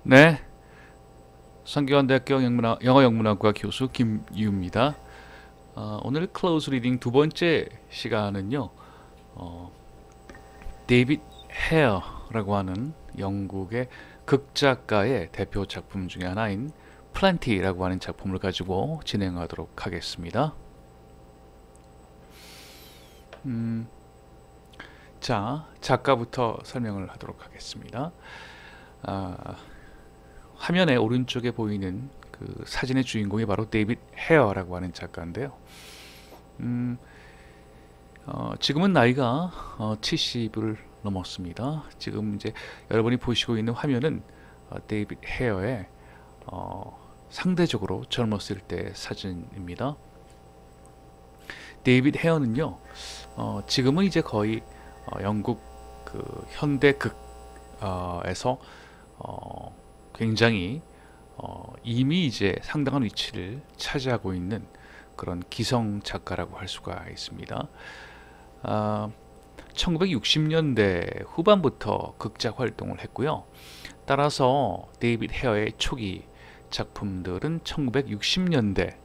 네, 성균관대학교 영어영문학과 교수 김유입니다. 오늘 클로즈 리딩 두 번째 시간은요, 어, 데이빗 헤어라고 하는 영국의 극작가의 대표 작품 중에 하나인 플랜티라고 하는 작품을 가지고 진행하도록 하겠습니다. 자, 작가부터 설명을 하도록 하겠습니다. 화면의 오른쪽에 보이는 그 사진의 주인공이 바로 데이빗 헤어라고 하는 작가인데요. 지금은 나이가 70을 넘었습니다. 지금 이제 여러분이 보시고 있는 화면은 데이빗 헤어의 상대적으로 젊었을 때 사진입니다. 데이빗 헤어는요, 지금은 이제 거의 영국 그 현대극에서 굉장히 이미 이제 상당한 위치를 차지하고 있는 그런 기성 작가라고 할 수가 있습니다. 1960년대 후반부터 극작 활동을 했고요. 따라서 데이빗 헤어의 초기 작품들은 1960년대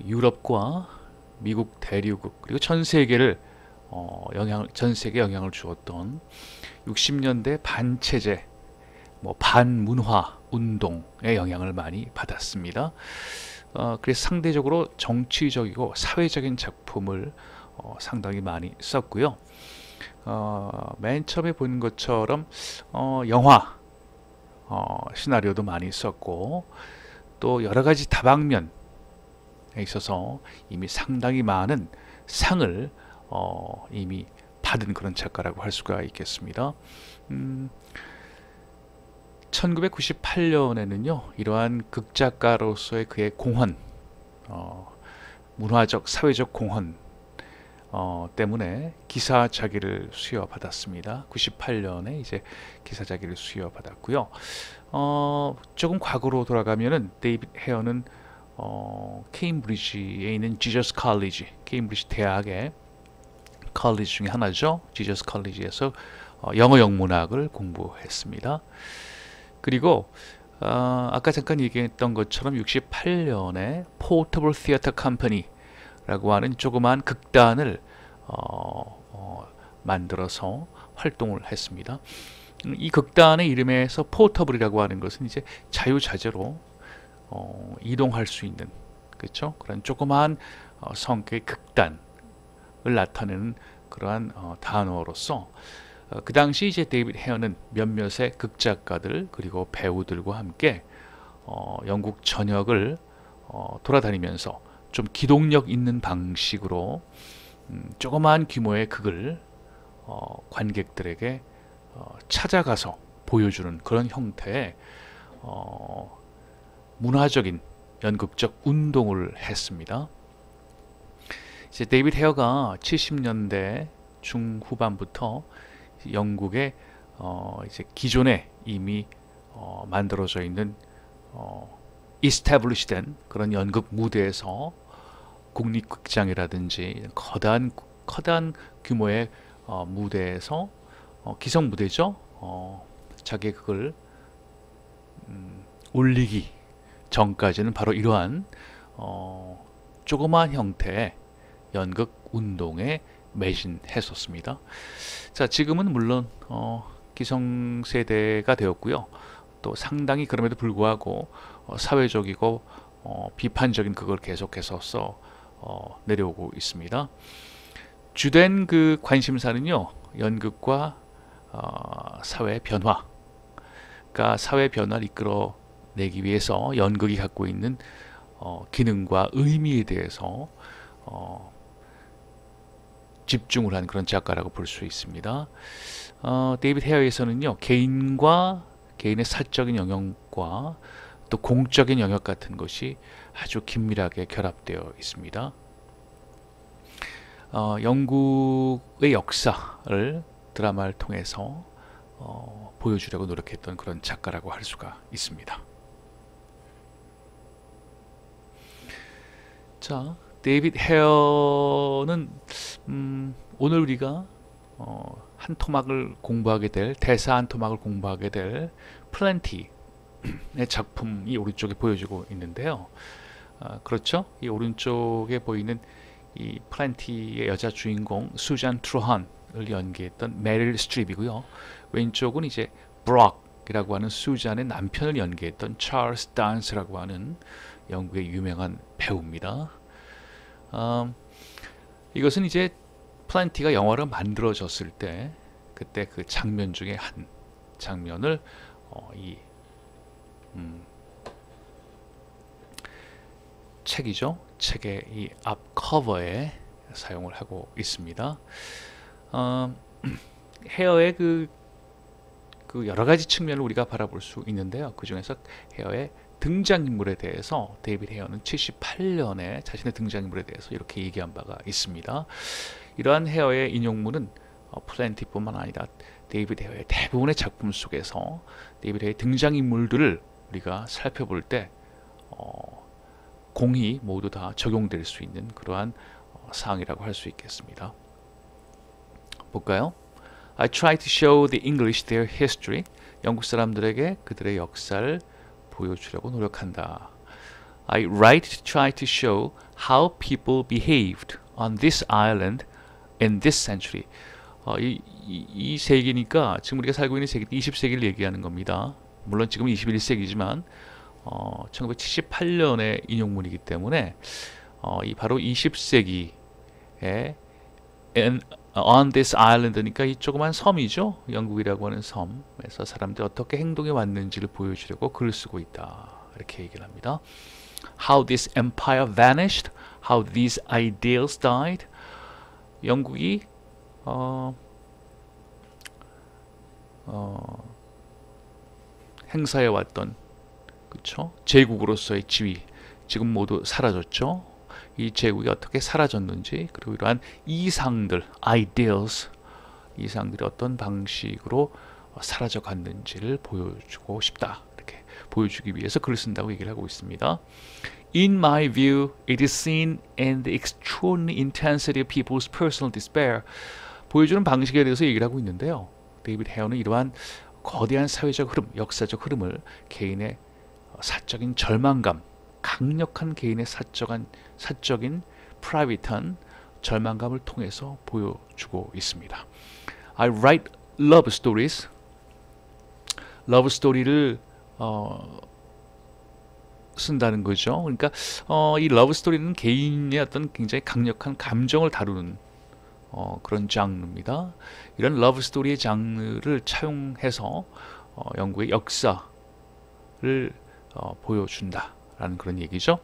유럽과 미국 대륙 그리고 전 세계를 전 세계 영향을 주었던 60년대 반체제 반문화 운동의 영향을 많이 받았습니다. 그래서 상대적으로 정치적이고 사회적인 작품을 상당히 많이 썼고요. 맨 처음에 본 것처럼 영화 시나리오도 많이 썼고 또 여러 가지 다방면에 있어서 이미 상당히 많은 상을 이미 받은 그런 작가라고 할 수가 있겠습니다. 1998년에는요, 이러한 극작가로서의 그의 공헌, 문화적, 사회적 공헌 때문에 기사자기를 수여받았습니다. 98년에 이제 기사자기를 수여받았고요. 조금 과거로 돌아가면은 데이빗 헤어는 케임브리지에 있는 지저스 칼리지, 케임브리지 대학의 칼리지 중에 하나죠. 지저스 칼리지에서 영어 영문학을 공부했습니다. 그리고 아까 잠깐 얘기했던 것처럼 68년에 포터블 티어터 컴퍼니라고 하는 조그마한 극단을 만들어서 활동을 했습니다. 이 극단의 이름에서 포터블이라고 하는 것은 이제 자유자재로 이동할 수 있는, 그렇죠? 그런 조그마한 성격의 극단을 나타내는 그러한 단어로서 그 당시 이제 데이빗 헤어는 몇몇의 극작가들 그리고 배우들과 함께 영국 전역을 돌아다니면서 좀 기동력 있는 방식으로 조그마한 규모의 극을 관객들에게 찾아가서 보여주는 그런 형태의 문화적인 연극적 운동을 했습니다. 이제 데이빗 헤어가 70년대 중후반부터 영국의 이제 기존에 이미 만들어져 있는 이스태블리시된 그런 연극 무대에서 국립극장이라든지 커다란 규모의 무대에서 기성 무대죠. 자기 극을 올리기 전까지는 바로 이러한 조그마한 형태의 연극 운동에 매진했었습니다. 자, 지금은 물론 기성세대가 되었고요. 또 상당히 그럼에도 불구하고 사회적이고 비판적인 그걸 계속해서 내려오고 있습니다. 주된 그 관심사는요, 연극과 사회 변화, 그러니까 사회 변화를 이끌어내기 위해서 연극이 갖고 있는 기능과 의미에 대해서 집중을 한 그런 작가라고 볼 수 있습니다. 데이빗 헤어에서는요, 개인의 사적인 영역과 또 공적인 영역 같은 것이 아주 긴밀하게 결합되어 있습니다. 영국의 역사를 드라마를 통해서 보여주려고 노력했던 그런 작가라고 할 수가 있습니다. 자, 데이빗 헤어는 오늘 우리가 한 토막을 공부하게 될 대사 한 토막을 공부하게 될 플랜티의 작품이 오른쪽에 보여지고 있는데요. 그렇죠? 이 오른쪽에 보이는 이 플랜티의 여자 주인공 수잔 트루한을 연기했던 메릴 스트립이고요. 왼쪽은 이제 브록이라고 하는 수잔의 남편을 연기했던 찰스 단스라고 하는 영국의 유명한 배우입니다. 이것은 이제 플랜티가 영화로 만들어졌을 때 그때 그 장면 중에 한 장면을 이 책이죠. 책의 이 앞 커버에 사용을 하고 있습니다. 헤어의 그 여러 가지 측면을 우리가 바라볼 수 있는데요. 그 중에서 헤어의 등장인물에 대해서 데이비드 헤어는 78년에 자신의 등장인물에 대해서 이렇게 얘기한 바가 있습니다. 이러한 헤어의 인용문은 플랜티뿐만 아니라 데이비드 헤어의 대부분의 작품 속에서 데이비드 헤어의 등장인물들을 우리가 살펴볼 때 공히 모두 다 적용될 수 있는 그러한 사항이라고 할 수 있겠습니다. 볼까요? I try to show the English their history. 영국 사람들에게 그들의 역사를 보여주려고 노력한다. I write to try to show how people behaved on this island in this century. 이 세기니까 지금 우리가 살고 있는 세기 20세기를 얘기하는 겁니다. 물론 지금은 21세기지만 1978년의 인용문이기 때문에 이 바로 20세기에 on this island니까 이 조그만 섬이죠. 영국이라고 하는 섬에서 사람들이 어떻게 행동해 왔는지를 보여주려고 글을 쓰고 있다. 이렇게 얘기를 합니다. How this empire vanished, how these ideals died. 영국이 행사해 왔던 그렇죠? 제국으로서의 지위 지금 모두 사라졌죠. 이 제국이 어떻게 사라졌는지 그리고 이러한 이상들, ideals, 이상들이 어떤 방식으로 사라져 갔는지를 보여주고 싶다. 이렇게 보여주기 위해서 글을 쓴다고 얘기를 하고 있습니다. In my view, it is seen in the extraordinary intensity of people's personal despair. 보여주는 방식에 대해서 얘기를 하고 있는데요. 데이비드 헤어는 이러한 거대한 사회적 흐름, 역사적 흐름을 개인의 사적인 절망감, 강력한 개인의 사적인 프라이빗한 절망감을 통해서 보여주고 있습니다. I write love stories. 러브 스토리를 쓴다는 거죠. 그러니까 이 러브 스토리는 개인의 어떤 굉장히 강력한 감정을 다루는 그런 장르입니다. 이런 러브 스토리의 장르를 차용해서 영국의 역사를 보여준다라는 그런 얘기죠.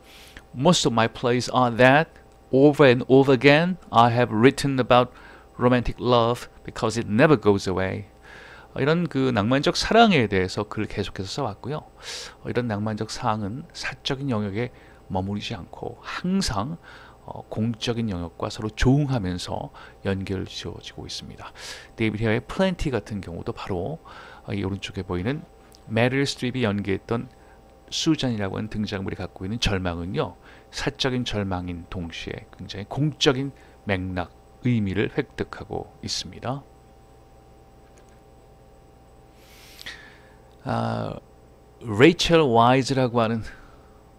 Most of my plays are that. Over and over again, I have written about romantic love because it never goes away. 이런 그 낭만적 사랑에 대해서 글을 계속해서 써왔고요. 이런 낭만적 사항은 사적인 영역에 머무르지 않고 항상 공적인 영역과 서로 조응하면서 연결 지어지고 있습니다. 데이비드 헤어의 플랜티 같은 경우도 바로 이 오른쪽에 보이는 메릴 스트립이 연기했던 수잔이라고 하는 등장물이 갖고 있는 절망은요. 사적인 절망인 동시에 굉장히 공적인 맥락, 의미를 획득하고 있습니다. 레이첼 와이즈라고 하는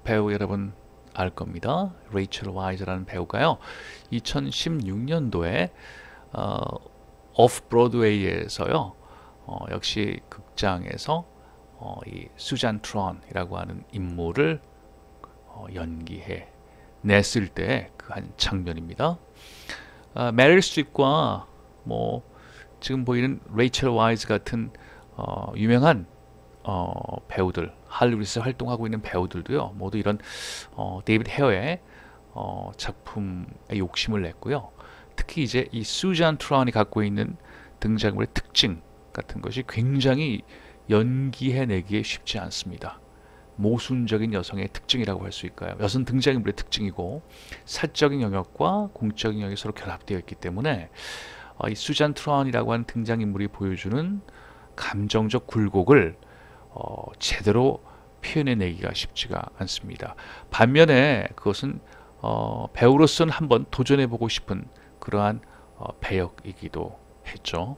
배우 여러분 알 겁니다. 레이첼 와이즈라는 배우가요. 2016년도에 오프 브로드웨이에서요. 역시 극장에서 이 수잔 트루한이라고 하는 인물을 연기해 냈을 때 그 한 장면입니다. 메릴 스트립과 뭐 지금 보이는 레이첼 와이즈 같은 유명한 배우들, 할리우드에서 활동하고 있는 배우들도요. 모두 이런 데이비드 헤어의 작품에 욕심을 냈고요. 특히 이제 이 수잔 트루한이 갖고 있는 등장물의 특징 같은 것이 굉장히 연기해내기에 쉽지 않습니다. 모순적인 여성의 특징이라고 할 수 있을까요? 여성 등장인물의 특징이고 사적인 영역과 공적인 영역이 서로 결합되어 있기 때문에 이 수잔 트루한이라고 하는 등장인물이 보여주는 감정적 굴곡을 제대로 표현해내기가 쉽지가 않습니다. 반면에 그것은 배우로서는 한번 도전해보고 싶은 그러한 배역이기도 했죠.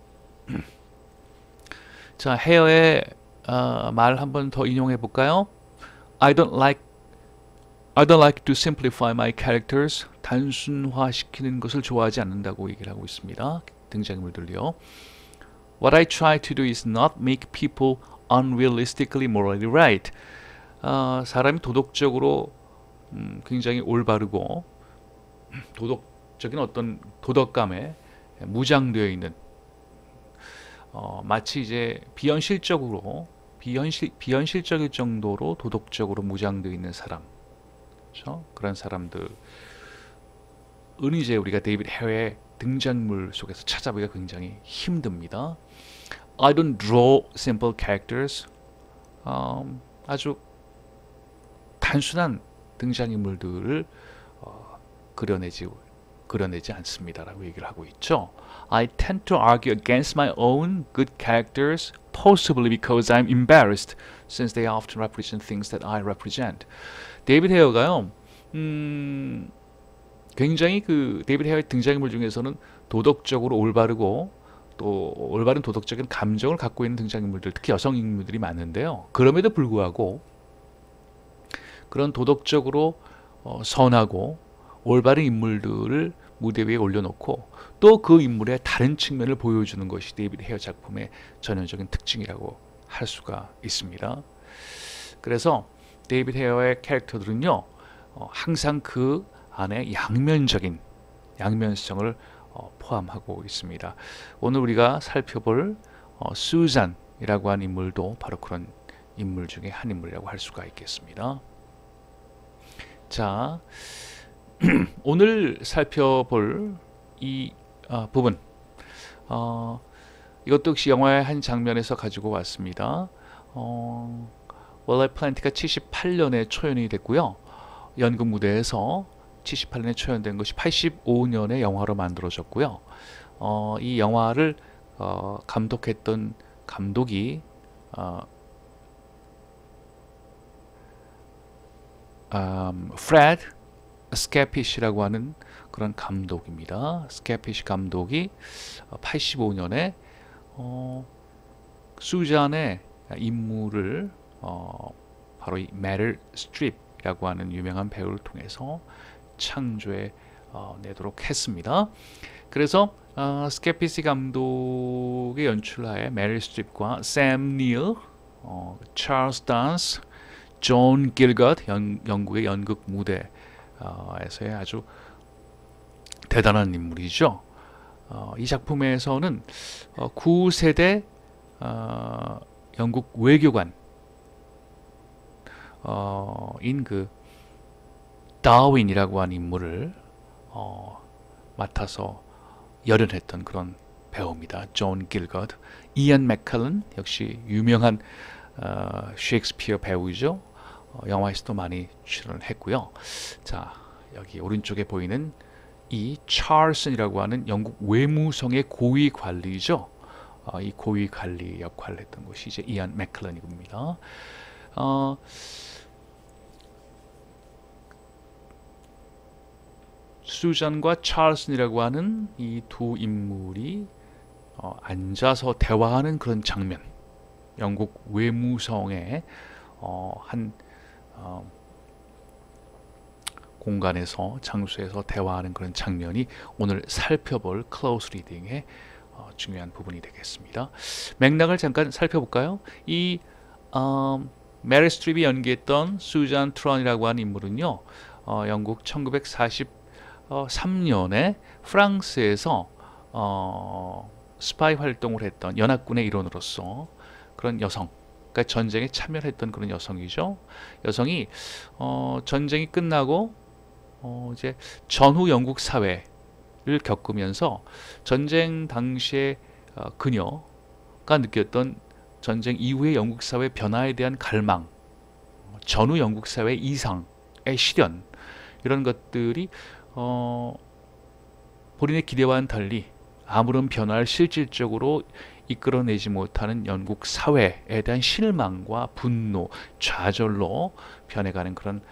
자, 헤어의 말 한번 더 인용해 볼까요? I don't like to simplify my characters. 단순화시키는 것을 좋아하지 않는다고 얘기를 하고 있습니다. 등장인물들이요. What I try to do is not make people unrealistically morally right. 사람이 도덕적으로 굉장히 올바르고 도덕적인 어떤 도덕감에 무장되어 있는 마치 이제 비현실적일 정도로 도덕적으로 무장되어 있는 사람, 그렇죠? 그런 사람들은 이제 우리가 데이비드 헤어의 등장물 속에서 찾아보기가 굉장히 힘듭니다. I don't draw simple characters. 아주 단순한 등장인물들을 그려내지 않습니다라고 얘기를 하고 있죠. I tend to argue against my own good characters, possibly because I'm embarrassed, since they often represent things that I represent. 데이비드 헤어가요, 굉장히 그 데이비드 헤어의 등장인물 중에서는 도덕적으로 올바르고 또 올바른 도덕적인 감정을 갖고 있는 등장인물들, 특히 여성 인물들이 많은데요. 그럼에도 불구하고 그런 도덕적으로 선하고 올바른 인물들을 무대 위에 올려놓고 또 그 인물의 다른 측면을 보여주는 것이 데이비드 헤어 작품의 전형적인 특징이라고 할 수가 있습니다. 그래서 데이비드 헤어의 캐릭터들은요, 항상 그 안에 양면성을 포함하고 있습니다. 오늘 우리가 살펴볼 수잔이라고 하는 인물도 바로 그런 인물 중에 한 인물이라고 할 수가 있겠습니다. 자, 오늘 살펴볼 이 부분, 이것도 역시 영화의 한 장면에서 가지고 왔습니다. 월라이 플랜트가 78년에 초연이 됐고요. 연극 무대에서 78년에 초연된 것이 85년에 영화로 만들어졌고요. 이 영화를 감독했던 감독이 프레드 스캐피시라고 하는 그런 감독입니다. 스캐피시 감독이 85년에 수잔의 인물을 바로 이 메릴 스트립이라고 하는 유명한 배우를 통해서 창조해 내도록 했습니다. 그래서 스캐피시 감독의 연출하에 메릴 스트립과 샘 닐, 찰스 단스, 존 길것, 영국의 연극 무대에서의 아주 대단한 인물이죠. 이 작품에서는 9세대 영국 외교관인 그 다윈이라고 하는 인물을 맡아서 열연했던 그런 배우입니다. 존 길것. 이안 맥칼런, 역시 유명한 셰익스피어 배우이죠. 영화에서도 많이 출연을 했고요. 자, 여기 오른쪽에 보이는 이 찰슨이라고 하는 영국 외무성의 고위 관리죠. 이 고위 관리 역할을 했던 것이 이제 이안 맥칼런입니다. 수잔과 찰슨이라고 하는 이 두 인물이 앉아서 대화하는 그런 장면, 영국 외무성의 한 공간에서, 장소에서 대화하는 그런 장면이 오늘 살펴볼 클로즈 리딩의 중요한 부분이 되겠습니다. 맥락을 잠깐 살펴볼까요? 이 메릴 스트립이 연기했던 수잔 트런이라고 하는 인물은요, 영국 1943년에 프랑스에서 스파이 활동을 했던 연합군의 일원으로서 그런 여성, 그러니까 전쟁에 참여했던 그런 여성이죠. 여성이 전쟁이 끝나고 이제 전후 영국 사회를 겪으면서 전쟁 당시에 그녀가 느꼈던 전쟁 이후의 영국 사회 변화에 대한 갈망, 전후 영국 사회 이상의 실현, 이런 것들이 본인의 기대와는 달리 아무런 변화를 실질적으로 이끌어내지 못하는 영국 사회에 대한 실망과 분노, 좌절로 변해가는 그런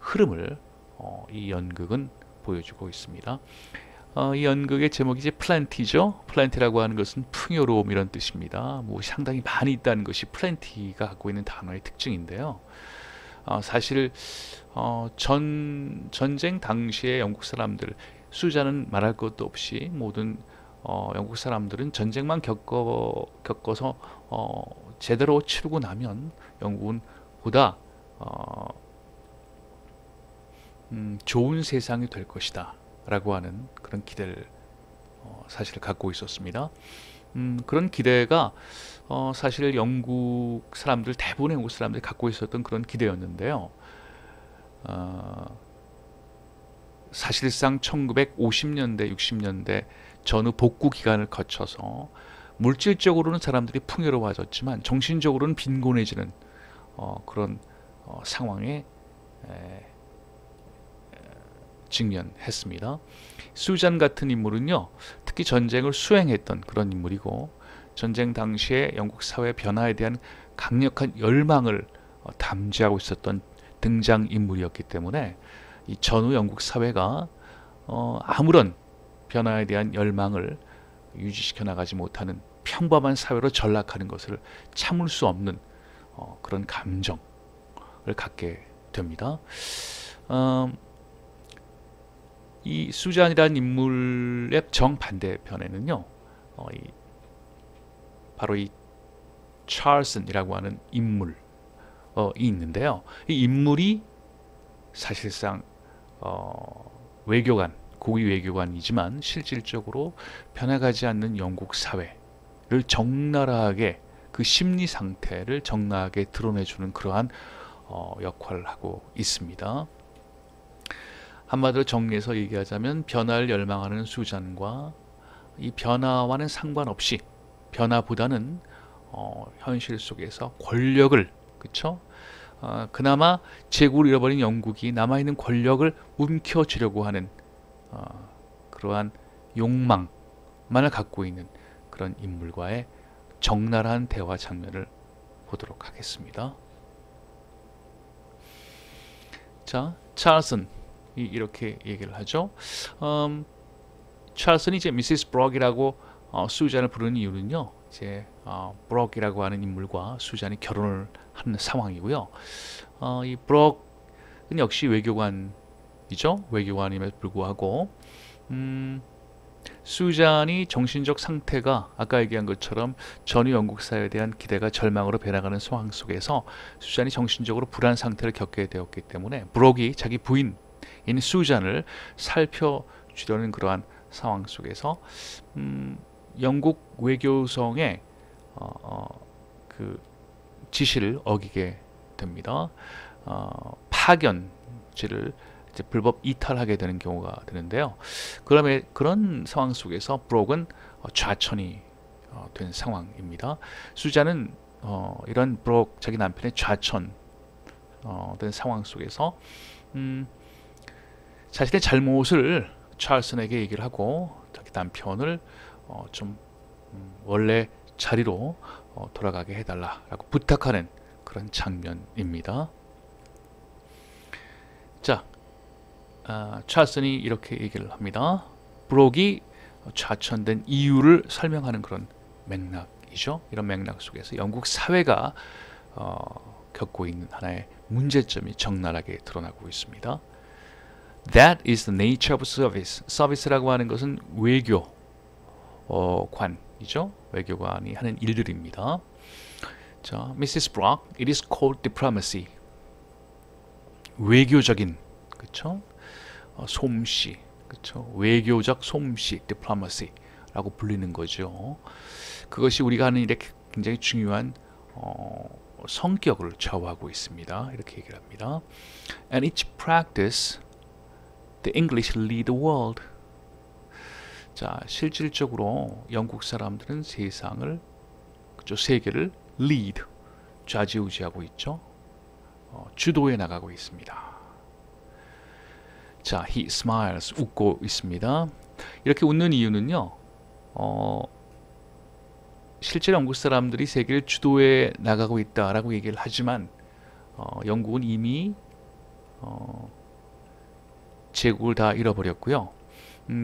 흐름을 이 연극은 보여주고 있습니다. 이 연극의 제목이 이제 플랜티죠. 플랜티라고 하는 것은 풍요로움 이런 뜻입니다. 뭐 상당히 많이 있다는 것이 플랜티가 갖고 있는 단어의 특징인데요. 사실 전쟁 당시에 영국 사람들, 수자는 말할 것도 없이 모든 영국 사람들은 전쟁만 겪어서 제대로 치르고 나면 영국은 보다 좋은 세상이 될 것이다 라고 하는 그런 기대를 사실 갖고 있었습니다. 그런 기대가 사실 영국 사람들, 대부분의 영국 사람들이 갖고 있었던 그런 기대였는데요. 사실상 1950년대, 60년대 전후 복구 기간을 거쳐서 물질적으로는 사람들이 풍요로워졌지만 정신적으로는 빈곤해지는 그런 상황에 직면했습니다. 수잔 같은 인물은요, 특히 전쟁을 수행했던 그런 인물이고, 전쟁 당시에 영국 사회 변화에 대한 강력한 열망을 담지하고 있었던 등장 인물이었기 때문에 이 전후 영국 사회가 아무런 변화에 대한 열망을 유지시켜 나가지 못하는 평범한 사회로 전락하는 것을 참을 수 없는 그런 감정을 갖게 됩니다. 이 수잔이라는 인물의 정반대편에는요, 바로 이 찰슨이라고 하는 인물이 있는데요. 이 인물이 사실상 외교관, 고위 외교관이지만 실질적으로 변해가지 않는 영국 사회를 적나라하게, 그 심리 상태를 적나라하게 드러내주는 그러한 역할을 하고 있습니다. 한마디로 정리해서 얘기하자면 변화를 열망하는 수잔과 이 변화와는 상관없이, 변화보다는 현실 속에서 권력을, 그쵸? 그나마 제국을 잃어버린 영국이 남아있는 권력을 움켜쥐려고 하는 그러한 욕망만을 갖고 있는 그런 인물과의 적나라한 대화 장면을 보도록 하겠습니다. 자, 찰슨 이렇게 얘기를 하죠. 찰슨이 이제 미시스 브록이라고 수잔을 부르는 이유는요, 이제 브록이라고 하는 인물과 수잔이 결혼을 하는 상황이고요. 이 브록은 역시 외교관이죠. 외교관임에도 불구하고 수잔이 정신적 상태가 아까 얘기한 것처럼 전후 영국 사회에 대한 기대가 절망으로 변해가는 상황 속에서 수잔이 정신적으로 불안 상태를 겪게 되었기 때문에 브록이 자기 부인인 수잔을 살펴주려는 그러한 상황 속에서 영국 외교성의 그 지시를 어기게 됩니다. 파견지를 이제 불법 이탈하게 되는 경우가 되는데요. 그런 상황 속에서 브록은 좌천이 된 상황입니다. 수잔은 이런 브록, 자기 남편의 좌천 된 상황 속에서 자신의 잘못을 찰슨에게 얘기를 하고 자기 남편을 좀 원래 자리로 돌아가게 해달라라고 부탁하는 그런 장면입니다. 자, 찰슨이 이렇게 얘기를 합니다. 브록이 좌천된 이유를 설명하는 그런 맥락이죠. 이런 맥락 속에서 영국 사회가 겪고 있는 하나의 문제점이 적나라하게 드러나고 있습니다. That is the nature of service. 서비스라고 하는 것은 외교관이죠. 외교관이 하는 일들입니다. 자, Mrs. Brock, it is called diplomacy. 외교적인, 그렇죠? 솜씨, 그렇죠? 외교적 솜씨, diplomacy라고 불리는 거죠. 그것이 우리가 하는 일에 굉장히 중요한 성격을 좌우하고 있습니다. 이렇게 얘기를 합니다. And each practice, the English lead the world. 자, 실질적으로 영국 사람들은 세상을, 그죠? 세계를 lead, 좌지우지하고 있죠. 주도해 나가고 있습니다. 자, he smiles, 웃고 있습니다. 이렇게 웃는 이유는요, 실제로 영국 사람들이 세계를 주도해 나가고 있다라고 얘기를 하지만 영국은 이미 제국을 다 잃어버렸고요.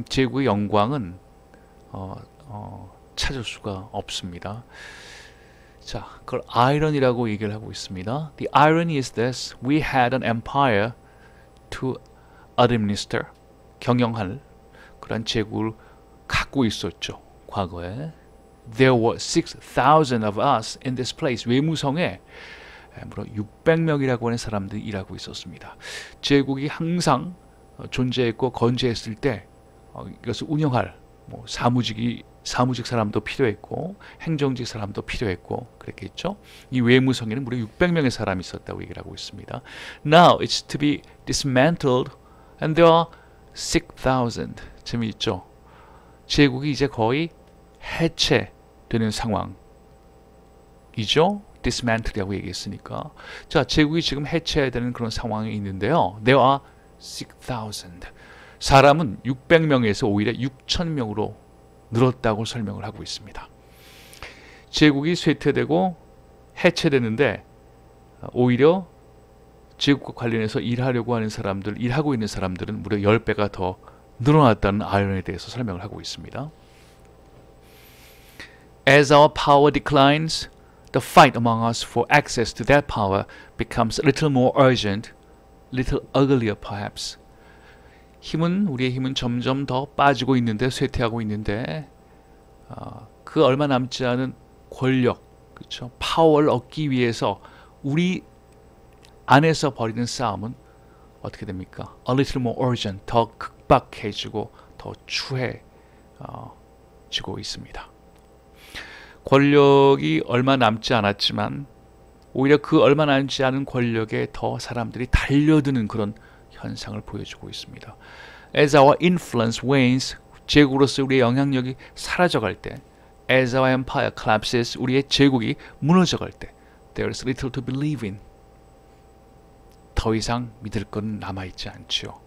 제국의 영광은 찾을 수가 없습니다. 자, 그걸 irony라고 얘기를 하고 있습니다. The irony is this: we had an empire to administer, 경영할 그런 제국을 갖고 있었죠. 과거에. There were 6,000 of us in this place. 외무성에 무려 600명이라고 하는 사람들이 일하고 있었습니다. 제국이 항상 존재했고 건재했을 때 이것을 운영할 사무직 사람도 필요했고 행정직 사람도 필요했고 그랬겠죠. 이 외무성에는 무려 600명의 사람이 있었다고 얘기를 하고 있습니다. Now it's to be dismantled and there are 6,000. 재미있죠. 제국이 이제 거의 해체되는 상황이죠. dismantle이라고 얘기했으니까. 자, 제국이 지금 해체되는 그런 상황에 있는데요. There are 6,000. 사람은 600명에서 오히려 6,000명으로 늘었다고 설명을 하고 있습니다. 제국이 쇠퇴되고 해체되는데 오히려 제국과 관련해서 일하려고 하는 사람들, 일하고 있는 사람들은 무려 10배가 더 늘어났다는 아이러니에 대해서 설명을 하고 있습니다. As our power declines, the fight among us for access to that power becomes a little more urgent, little uglier perhaps. 우리의 힘은 점점 더 빠지고 있는데, 쇠퇴하고 있는데, 그 얼마 남지 않은 권력, 그렇죠? 파워를 얻기 위해서 우리 안에서 벌이는 싸움은 어떻게 됩니까? A little more urgent, 더 급박해지고 더 추해지고 있습니다. 권력이 얼마 남지 않았지만 오히려 그 얼마 남지 않은 권력에 더 사람들이 달려드는 그런 현상을 보여주고 있습니다. As our influence wanes, 제국으로서 우리의 영향력이 사라져갈 때, as our empire collapses, 우리의 제국이 무너져갈 때, there is little to believe in. 더 이상 믿을 건 남아있지 않지요.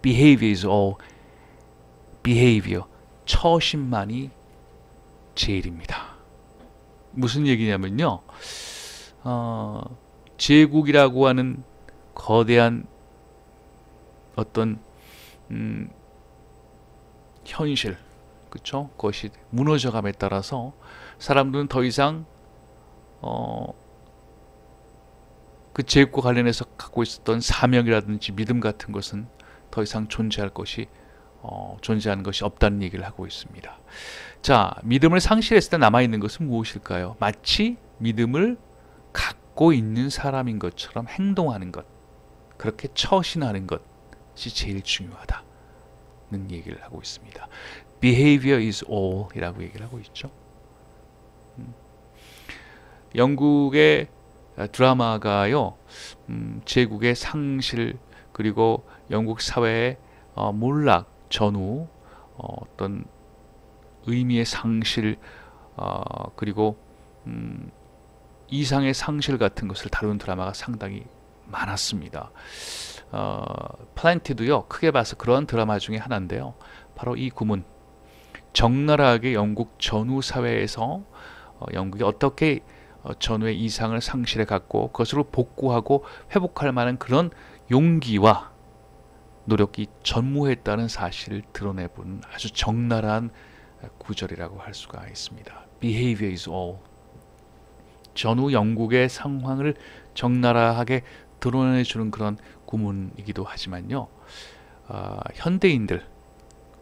Behavior is all. behavior, 처신만이 제일입니다. 무슨 얘기냐면요. 제국이라고 하는 거대한 어떤 현실, 그렇죠? 그것이 무너져감에 따라서 사람들은 더 이상 그 제국과 관련해서 갖고 있었던 사명이라든지 믿음 같은 것은 더 이상 존재하는 것이 없다는 얘기를 하고 있습니다. 자, 믿음을 상실했을 때 남아있는 것은 무엇일까요? 마치 믿음을 갖고 있는 사람인 것처럼 행동하는 것, 그렇게 처신하는 것이 제일 중요하다는 얘기를 하고 있습니다. Behavior is all 이라고 얘기를 하고 있죠. 영국의 드라마가요, 제국의 상실, 그리고 영국 사회의 몰락 전후, 어떤 의미의 상실, 그리고 이상의 상실 같은 것을 다루는 드라마가 상당히 많았습니다. 플랜티드요, 크게 봐서 그런 드라마 중에 하나인데요. 바로 이 구문, 적나라하게 영국 전후 사회에서 영국이 어떻게 전후의 이상을 상실해 갖고 그것으로 복구하고 회복할 만한 그런 용기와 노력이 전무했다는 사실을 드러내본 아주 적나라한 구절이라고 할 수가 있습니다. Behavior is all. 전후 영국의 상황을 적나라하게 드러내주는 그런 구문이기도 하지만요. 현대인들,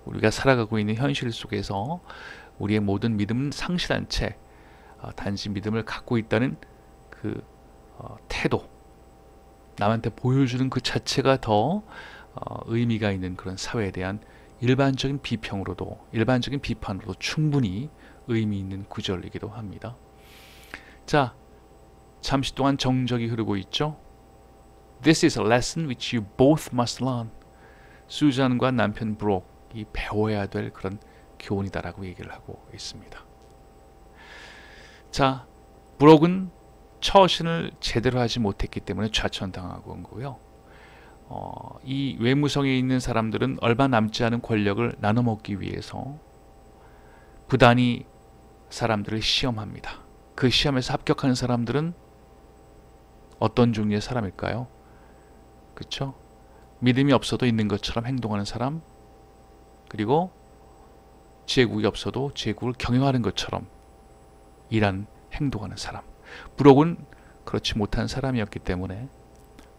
우리가 살아가고 있는 현실 속에서 우리의 모든 믿음은 상실한 채 단지 믿음을 갖고 있다는 그 태도, 남한테 보여주는 그 자체가 더 의미가 있는 그런 사회에 대한 일반적인 비판으로도 충분히 의미 있는 구절이기도 합니다. 자, 잠시 동안 정적이 흐르고 있죠. This is a lesson which you both must learn. 수잔과 남편 브록이 배워야 될 그런 교훈이다라고 얘기를 하고 있습니다. 자, 브록은 처신을 제대로 하지 못했기 때문에 좌천당하고 온 거고요. 이 외무성에 있는 사람들은 얼마 남지 않은 권력을 나눠 먹기 위해서 부단히 사람들을 시험합니다. 그 시험에서 합격하는 사람들은 어떤 종류의 사람일까요? 그렇죠? 믿음이 없어도 있는 것처럼 행동하는 사람, 그리고 제국이 없어도 제국을 경영하는 것처럼 일하는, 행동하는 사람. 브록은 그렇지 못한 사람이었기 때문에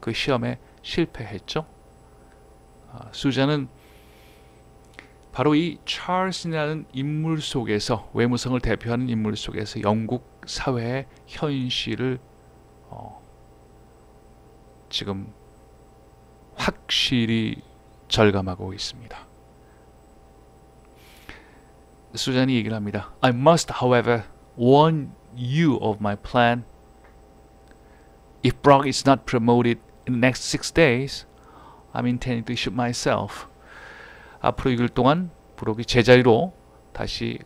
그 시험에 실패했죠. 수잔은 바로 이 찰스라는 인물 속에서, 외무성을 대표하는 인물 속에서 영국 사회의 현실을 지금 확실히 절감하고 있습니다. 수잔이 얘기를 합니다. I must, however, warn you of my plan. If Brock is not promoted in the next 6 days, I'm intending to shoot myself. 앞으로 6일 동안 브록이 제자리로 다시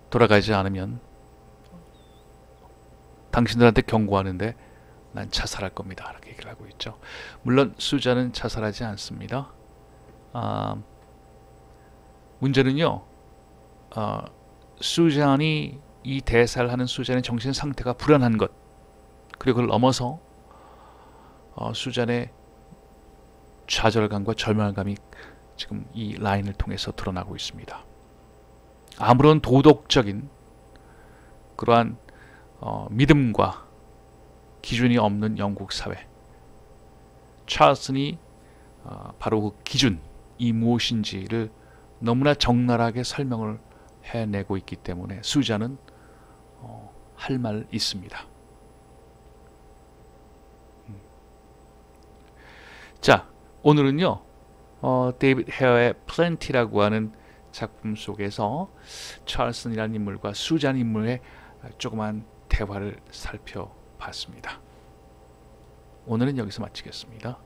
돌아가지 않으면 당신들한테 경고하는데 난 자살할 겁니다. 이렇게 얘기를 하고 있죠. 물론 수잔은 자살하지 않습니다. 문제는요, 수잔이 이 대사를 하는 수잔의 정신 상태가 불안한 것, 그리고 그걸 넘어서 수잔의 좌절감과 절망감이 지금 이 라인을 통해서 드러나고 있습니다. 아무런 도덕적인 그러한 믿음과 기준이 없는 영국 사회, 찰슨이 바로 그 기준이 무엇인지를 너무나 적나라하게 설명을 해내고 있기 때문에 수잔은 할 말 있습니다. 자, 오늘은요 데이빗 헤어의 플랜티라고 하는 작품 속에서 찰슨이라는 인물과 수잔 인물의 조그만 대화를 살펴봤습니다. 오늘은 여기서 마치겠습니다.